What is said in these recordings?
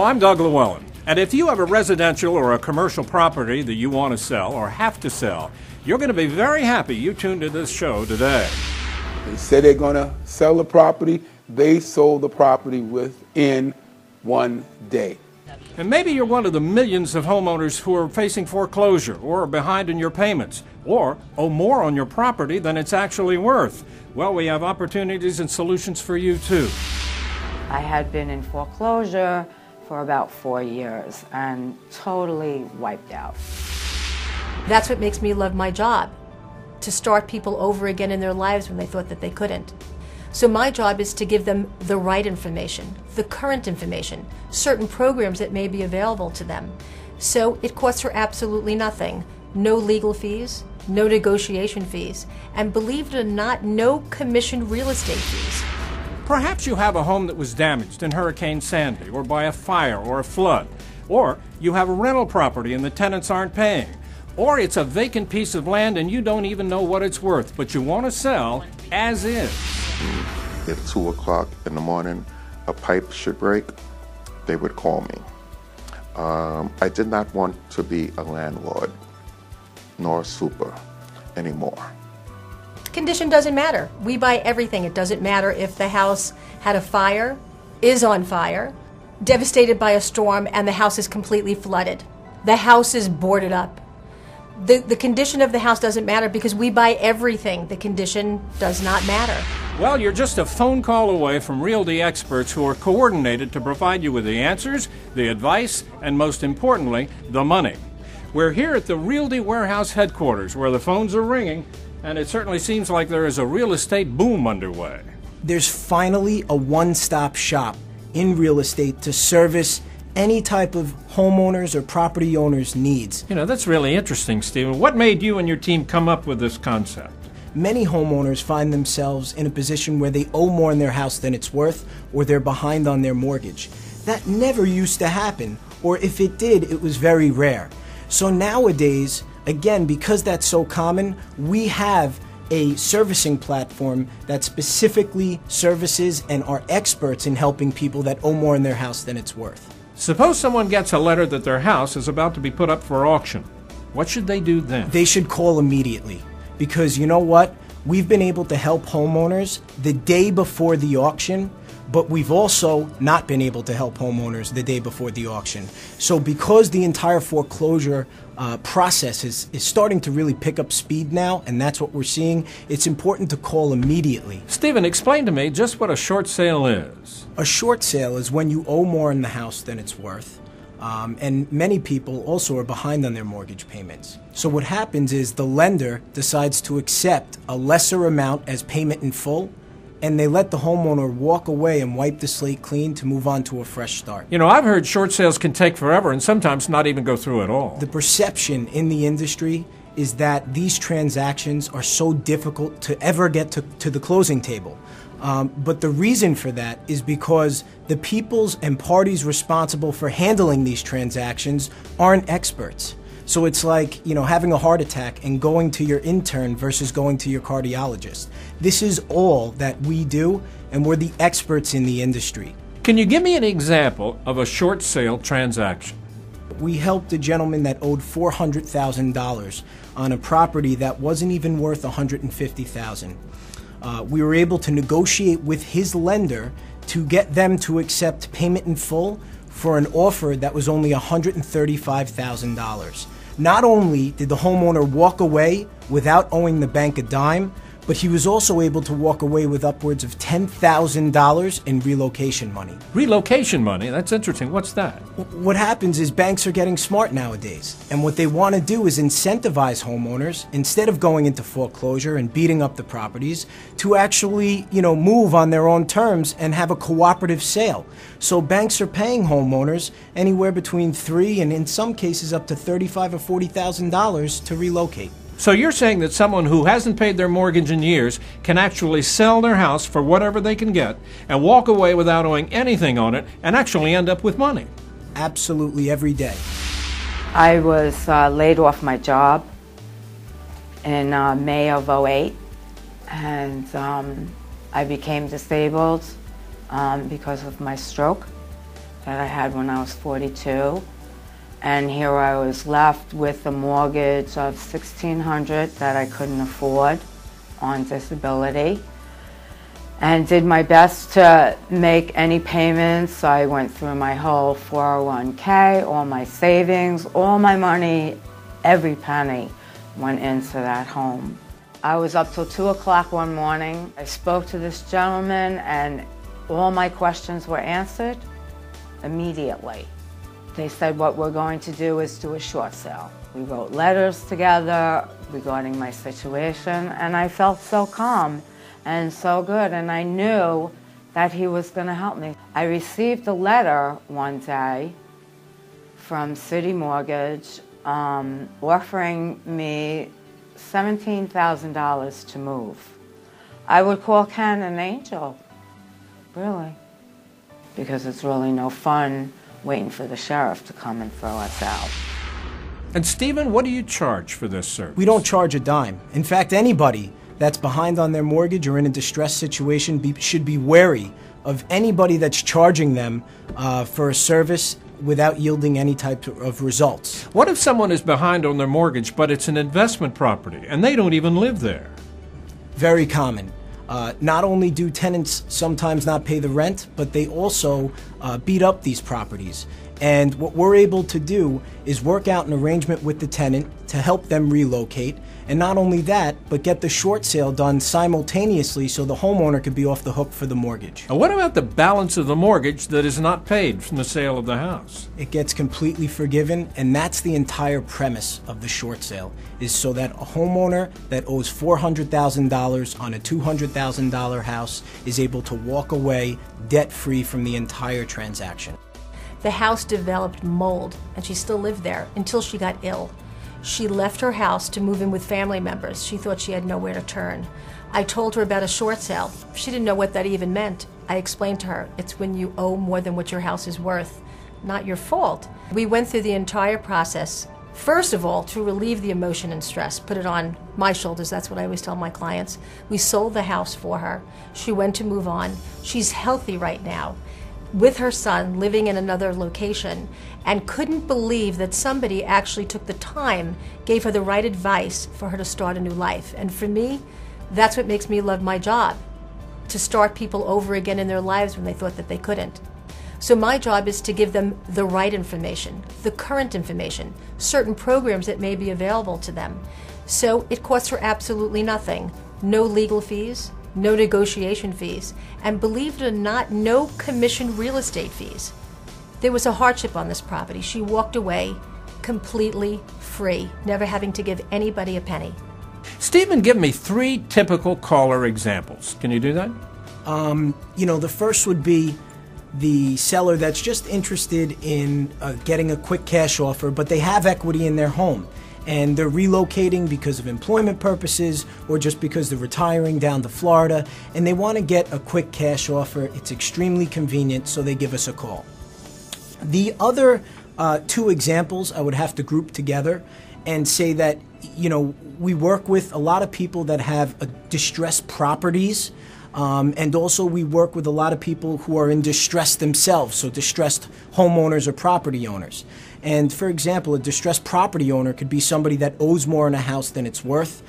Hello, I'm Doug Llewellyn. And if you have a residential or a commercial property that you want to sell or have to sell, you're going to be very happy you tuned to this show today. They said they're going to sell the property. They sold the property within 1 day. And maybe you're one of the millions of homeowners who are facing foreclosure or are behind in your payments or owe more on your property than it's actually worth. Well, we have opportunities and solutions for you too. I had been in foreclosure for about 4 years and totally wiped out. That's what makes me love my job, to start people over again in their lives when they thought that they couldn't. So my job is to give them the right information, the current information, certain programs that may be available to them. So it costs her absolutely nothing. No legal fees, no negotiation fees, and believe it or not, no commission real estate fees. Perhaps you have a home that was damaged in Hurricane Sandy or by a fire or a flood. Or you have a rental property and the tenants aren't paying. Or it's a vacant piece of land and you don't even know what it's worth, but you want to sell as is. At 2 o'clock in the morning, a pipe should break, they would call me. I did not want to be a landlord nor a super anymore. Condition doesn't matter. We buy everything. It doesn't matter if the house had a fire, is on fire, devastated by a storm, and the house is completely flooded. The house is boarded up. The condition of the house doesn't matter because we buy everything. The condition does not matter. Well, you're just a phone call away from realty experts who are coordinated to provide you with the answers, the advice, and most importantly, the money. We're here at the Realty Warehouse headquarters where the phones are ringing, and it certainly seems like there is a real estate boom underway. There's finally a one-stop shop in real estate to service any type of homeowners or property owners' needs. You know, that's really interesting, Stephen. What made you and your team come up with this concept? Many homeowners find themselves in a position where they owe more in their house than it's worth, or they're behind on their mortgage. That never used to happen, or if it did, it was very rare. So nowadays, again, because that's so common, we have a servicing platform that specifically services and are experts in helping people that owe more in their house than it's worth. Suppose someone gets a letter that their house is about to be put up for auction. What should they do then? They should call immediately, because you know what? We've been able to help homeowners the day before the auction, but we've also not been able to help homeowners the day before the auction. So because the entire foreclosure process is starting to really pick up speed now, and that's what we're seeing, it's important to call immediately. Stephen, explain to me just what a short sale is. A short sale is when you owe more in the house than it's worth. And many people also are behind on their mortgage payments. So what happens is the lender decides to accept a lesser amount as payment in full, and they let the homeowner walk away and wipe the slate clean to move on to a fresh start. You know, I've heard short sales can take forever and sometimes not even go through at all. The perception in the industry is that these transactions are so difficult to ever get to the closing table. But the reason for that is because the peoples and parties responsible for handling these transactions aren't experts. So it's like, you know, having a heart attack and going to your intern versus going to your cardiologist. This is all that we do, and we're the experts in the industry. Can you give me an example of a short sale transaction? We helped a gentleman that owed $400,000 on a property that wasn't even worth $150,000. We were able to negotiate with his lender to get them to accept payment in full for an offer that was only $135,000. Not only did the homeowner walk away without owing the bank a dime, but he was also able to walk away with upwards of $10,000 in relocation money. Relocation money? That's interesting. What's that? What happens is banks are getting smart nowadays, and what they want to do is incentivize homeowners, instead of going into foreclosure and beating up the properties, to actually, move on their own terms and have a cooperative sale. So banks are paying homeowners anywhere between $3,000 and in some cases up to $35,000 or $40,000 to relocate. So you're saying that someone who hasn't paid their mortgage in years can actually sell their house for whatever they can get and walk away without owing anything on it and actually end up with money? Absolutely, every day. I was laid off my job in May of '08, and I became disabled because of my stroke. that I had when I was 42. And here I was left with a mortgage of $1,600 that I couldn't afford on disability. And did my best to make any payments. I went through my whole 401k, all my savings, all my money, every penny went into that home. I was up till 2 o'clock one morning. I spoke to this gentleman and all my questions were answered immediately. They said what we're going to do is do a short sale. We wrote letters together regarding my situation and I felt so calm and so good, and I knew that he was going to help me. I received a letter one day from City Mortgage offering me $17,000 to move. I would call Ken an angel, really, because it's really no fun waiting for the sheriff to come and throw us out. And Stephen, what do you charge for this service? We don't charge a dime. In fact, anybody that's behind on their mortgage or in a distressed situation should be wary of anybody that's charging them for a service without yielding any type of results. What if someone is behind on their mortgage, but it's an investment property, and they don't even live there? Very common. Not only do tenants sometimes not pay the rent, but they also beat up these properties. And what we're able to do is work out an arrangement with the tenant to help them relocate. And not only that, but get the short sale done simultaneously so the homeowner could be off the hook for the mortgage. Now, what about the balance of the mortgage that is not paid from the sale of the house? It gets completely forgiven, and that's the entire premise of the short sale, is so that a homeowner that owes $400,000 on a $200,000 house is able to walk away debt-free from the entire transaction. The house developed mold, and she still lived there until she got ill. She left her house to move in with family members. She thought she had nowhere to turn. I told her about a short sale. She didn't know what that even meant. I explained to her, it's when you owe more than what your house is worth. Not your fault. We went through the entire process, first of all, to relieve the emotion and stress, put it on my shoulders. That's what I always tell my clients. We sold the house for her. She went to move on. She's healthy right now, with her son, living in another location, and couldn't believe that somebody actually took the time, gave her the right advice for her to start a new life. And for me, that's what makes me love my job, to start people over again in their lives when they thought that they couldn't. So my job is to give them the right information, the current information, certain programs that may be available to them. So it costs her absolutely nothing. No legal fees, no negotiation fees, and believe it or not, no commission real estate fees. There was a hardship on this property. She walked away completely free, never having to give anybody a penny. Stephen, give me 3 typical caller examples. Can you do that? The first would be the seller that's just interested in getting a quick cash offer, but they have equity in their home. And they're relocating because of employment purposes or just because they're retiring down to Florida, and they want to get a quick cash offer. It's extremely convenient, so they give us a call. The other 2 examples I would have to group together and say that, we work with a lot of people that have distressed properties, and also we work with a lot of people who are in distress themselves, so distressed homeowners or property owners. And for example, a distressed property owner could be somebody that owes more in a house than it's worth.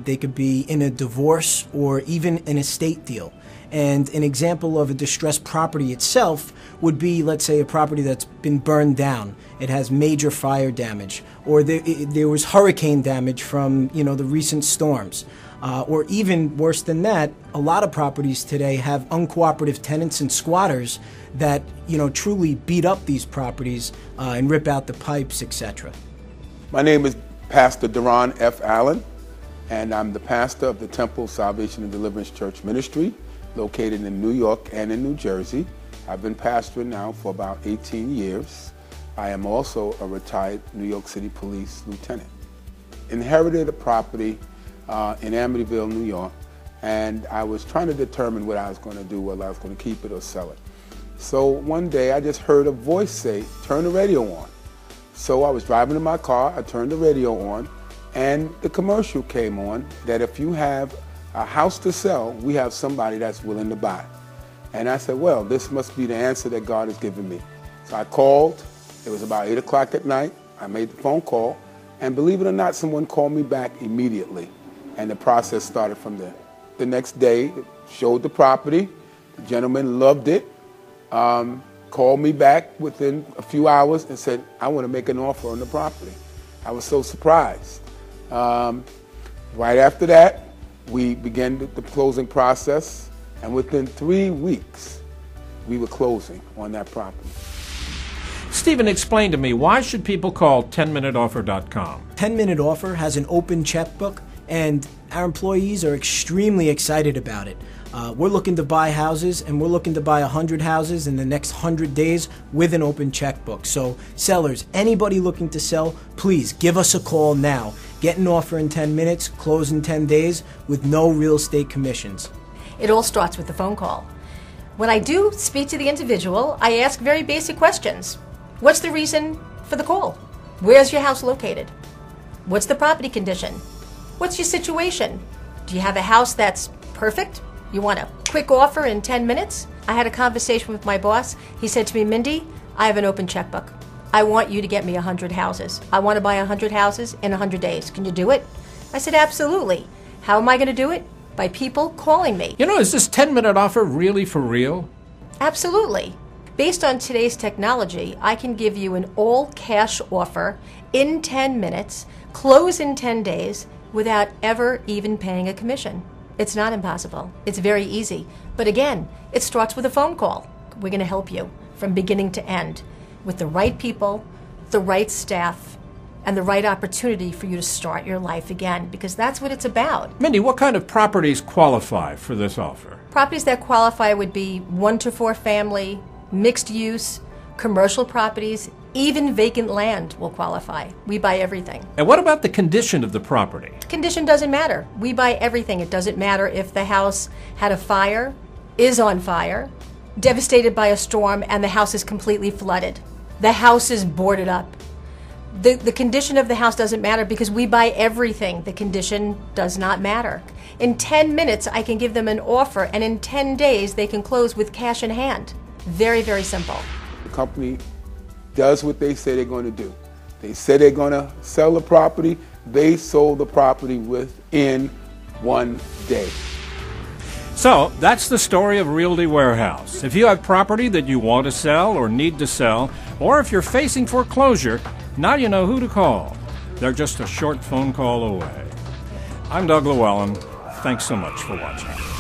They could be in a divorce or even an estate deal. And an example of a distressed property itself would be, let's say, a property that's been burned down. It has major fire damage, or there was hurricane damage from the recent storms. Or even worse than that, a lot of properties today have uncooperative tenants and squatters that truly beat up these properties and rip out the pipes, etc. My name is Pastor Duran F. Allen, and I'm the pastor of the Temple Salvation and Deliverance Church Ministry, located in New York and in New Jersey. I've been pastoring now for about 18 years. I am also a retired New York City Police lieutenant. Inherited a property in Amityville, New York, and I was trying to determine what I was going to do, whether I was going to keep it or sell it. So one day I just heard a voice say, turn the radio on. So I was driving in my car, I turned the radio on, and the commercial came on that if you have a house to sell, we have somebody that's willing to buy. And I said, well, this must be the answer that God has given me. So I called. It was about 8 o'clock at night. I made the phone call. And believe it or not, someone called me back immediately. And the process started from there. The next day, showed the property. The gentleman loved it. Called me back within a few hours and said, I want to make an offer on the property. I was so surprised. Right after that, we began the closing process, and within 3 weeks, we were closing on that property. Stephen, explain to me, why should people call 10minuteoffer.com? 10-Minute Offer has an open checkbook, and our employees are extremely excited about it. We're looking to buy houses, and we're looking to buy 100 houses in the next 100 days with an open checkbook. So sellers, anybody looking to sell, please give us a call now. Get an offer in 10 minutes, close in 10 days with no real estate commissions. It all starts with the phone call. When I do speak to the individual, I ask very basic questions. What's the reason for the call? Where's your house located? What's the property condition? What's your situation? Do you have a house that's perfect? You want a quick offer in 10 minutes? I had a conversation with my boss. He said to me, Mindy, I have an open checkbook. I want you to get me 100 houses. I want to buy 100 houses in 100 days. Can you do it? I said, absolutely. How am I going to do it? By people calling me. You know, is this 10-minute offer really for real? Absolutely. Based on today's technology, I can give you an all-cash offer in 10 minutes, close in 10 days, without ever even paying a commission. It's not impossible. It's very easy. But again, it starts with a phone call. We're going to help you from beginning to end with the right people, the right staff, and the right opportunity for you to start your life again, because that's what it's about. Mindy, what kind of properties qualify for this offer? Properties that qualify would be 1 to 4 family, mixed use, commercial properties, even vacant land will qualify. We buy everything. And what about the condition of the property? Condition doesn't matter. We buy everything. It doesn't matter if the house had a fire, is on fire, devastated by a storm, and the house is completely flooded. The house is boarded up. The condition of the house doesn't matter because we buy everything. The condition does not matter. In 10 minutes, I can give them an offer, and in 10 days, they can close with cash in hand. Very, very simple. The company does what they say they're going to do. They say they're going to sell the property. They sold the property within 1 day. So, that's the story of Realty Warehouse. If you have property that you want to sell or need to sell, or if you're facing foreclosure, now you know who to call. They're just a short phone call away. I'm Doug Llewellyn. Thanks so much for watching.